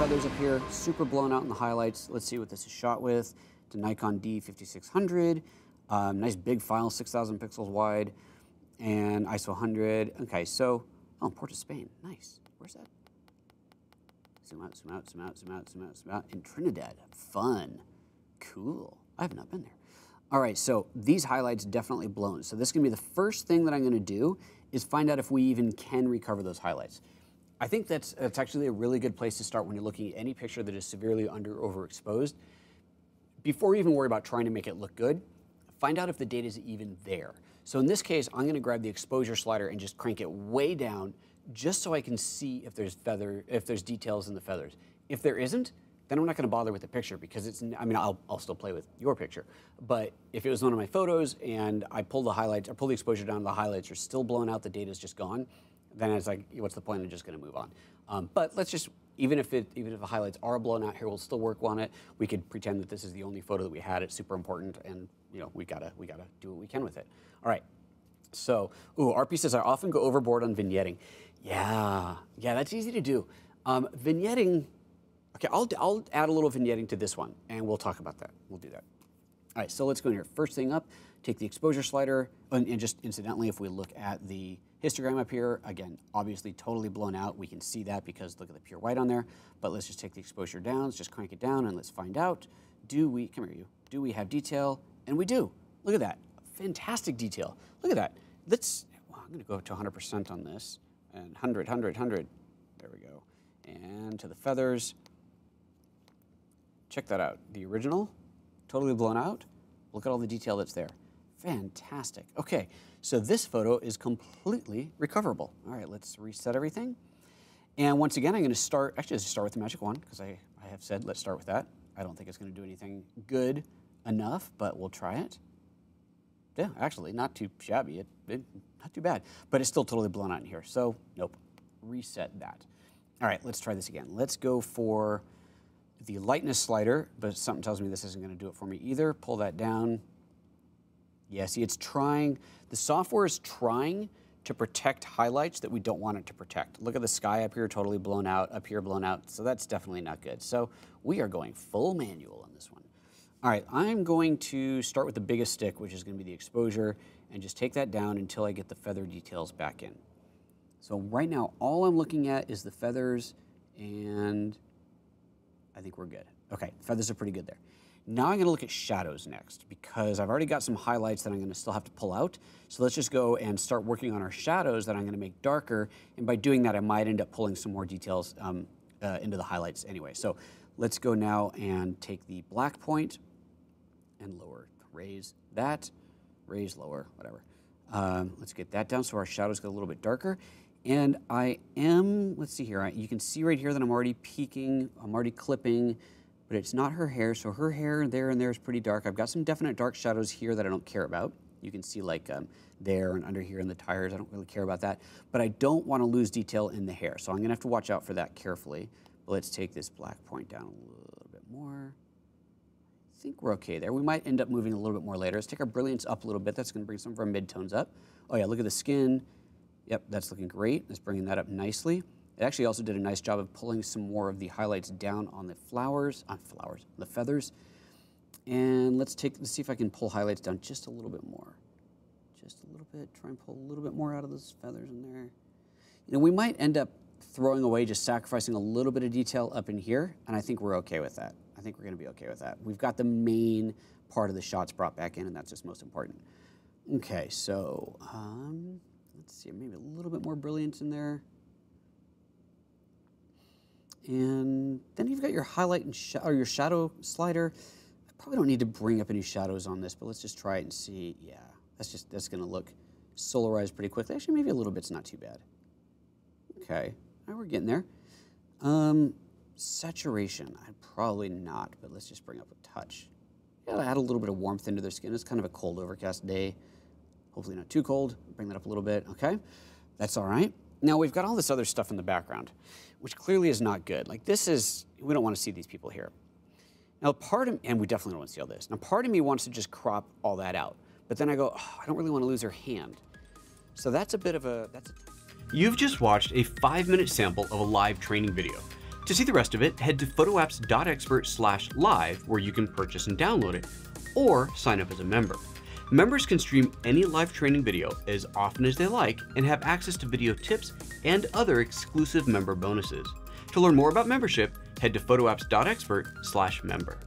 feathers up here, super blown out in the highlights. Let's see what this is shot with. It's a Nikon D5600, nice big file, 6,000 pixels wide, and ISO 100. Okay, so, oh, Port of Spain, nice. Where's that? Zoom out, zoom out, zoom out, zoom out, zoom out, zoom out. In Trinidad, fun, cool. I have not been there. All right, so these highlights definitely blown. So this is gonna be the first thing that I'm gonna do is find out if we even can recover those highlights. I think that's actually a really good place to start when you're looking at any picture that is severely under or overexposed. Before you even worry about trying to make it look good, find out if the data is even there. So in this case, I'm gonna grab the exposure slider and just crank it way down just so I can see if there's details in the feathers. If there isn't, then I'm not gonna bother with the picture because I'll still play with your picture. But if it was one of my photos and I pull the highlights, or pull the exposure down, the highlights are still blown out, the data's just gone, then it's like, what's the point? I'm just gonna move on. But let's just, even if the highlights are blown out here, we'll still work on it. We could pretend that this is the only photo that we had. It's super important, and we gotta do what we can with it. All right. So, RP says I often go overboard on vignetting. Yeah, that's easy to do. Vignetting. Okay, I'll add a little vignetting to this one, and we'll talk about that. We'll do that. All right, so let's go in here. First thing up, take the exposure slider, and just incidentally, if we look at the histogram up here, again, obviously totally blown out. We can see that because look at the pure white on there, but let's just take the exposure down, let's just crank it down, and let's find out, do we have detail? And we do. Look at that, fantastic detail. Look at that. I'm gonna go up to 100% on this, and 100, there we go. And to the feathers, check that out. The original, totally blown out. Look at all the detail that's there. Fantastic. Okay, so this photo is completely recoverable. All right, let's reset everything. And once again, I'm gonna start with the magic wand, because I have said let's start with that. I don't think it's gonna do anything good enough, but we'll try it. Yeah, actually, not too shabby, not too bad, but it's still totally blown out in here, so nope, reset that. All right, let's try this again. Let's go for the lightness slider, but something tells me this isn't gonna do it for me either. Pull that down. Yeah, see, it's trying, the software is trying to protect highlights that we don't want it to protect. Look at the sky up here, totally blown out, up here blown out, so that's definitely not good. So we are going full manual on this one. All right, I'm going to start with the biggest stick, which is gonna be the exposure, and just take that down until I get the feather details back in. So right now, all I'm looking at is the feathers, and I think we're good. Okay, feathers are pretty good there. Now I'm gonna look at shadows next, because I've already got some highlights that I'm gonna still have to pull out. So let's just go and start working on our shadows that I'm gonna make darker, and by doing that, I might end up pulling some more details into the highlights anyway. So let's go now and take the black point and lower, raise that, raise, lower, whatever. Let's get that down so our shadows get a little bit darker. And I am, let's see here, you can see right here that I'm already peaking, I'm already clipping, but it's not her hair, so her hair there and there is pretty dark. I've got some definite dark shadows here that I don't care about. You can see like there and under here in the tires, I don't really care about that. But I don't want to lose detail in the hair, so I'm gonna have to watch out for that carefully. But let's take this black point down a little bit more. I think we're okay there. We might end up moving a little bit more later. Let's take our brilliance up a little bit. That's gonna bring some of our midtones up. Oh yeah, look at the skin. Yep, that's looking great. It's bringing that up nicely. It actually also did a nice job of pulling some more of the highlights down on the the feathers. And let's see if I can pull highlights down just a little bit more. Just a little bit, try and pull a little bit more out of those feathers in there. You know, we might end up throwing away, just sacrificing a little bit of detail up in here, and I think we're okay with that. I think we're gonna be okay with that. We've got the main part of the shots brought back in, and that's just most important. Okay, so, let's see, maybe a little bit more brilliance in there. And then you've got your highlight and or your shadow slider. I probably don't need to bring up any shadows on this, but let's just try it and see. Yeah, that's gonna look solarized pretty quickly. Actually, maybe a little bit's not too bad. Okay, all right, we're getting there. Saturation, I'd probably not, but let's just bring up a touch. Yeah, add a little bit of warmth into their skin. It's kind of a cold, overcast day. Hopefully not too cold. Bring that up a little bit, okay? That's all right. Now we've got all this other stuff in the background, which clearly is not good. Like this is, we don't want to see these people here. Now and we definitely don't want to see all this. Now part of me wants to just crop all that out, but then I go, oh, I don't really want to lose her hand. So that's a bit of a, You've just watched a 5-minute sample of a live training video. To see the rest of it, head to PhotoApps.Expert/live where you can purchase and download it, or sign up as a member. Members can stream any live training video as often as they like and have access to video tips and other exclusive member bonuses. To learn more about membership, head to PhotoApps.Expert/member.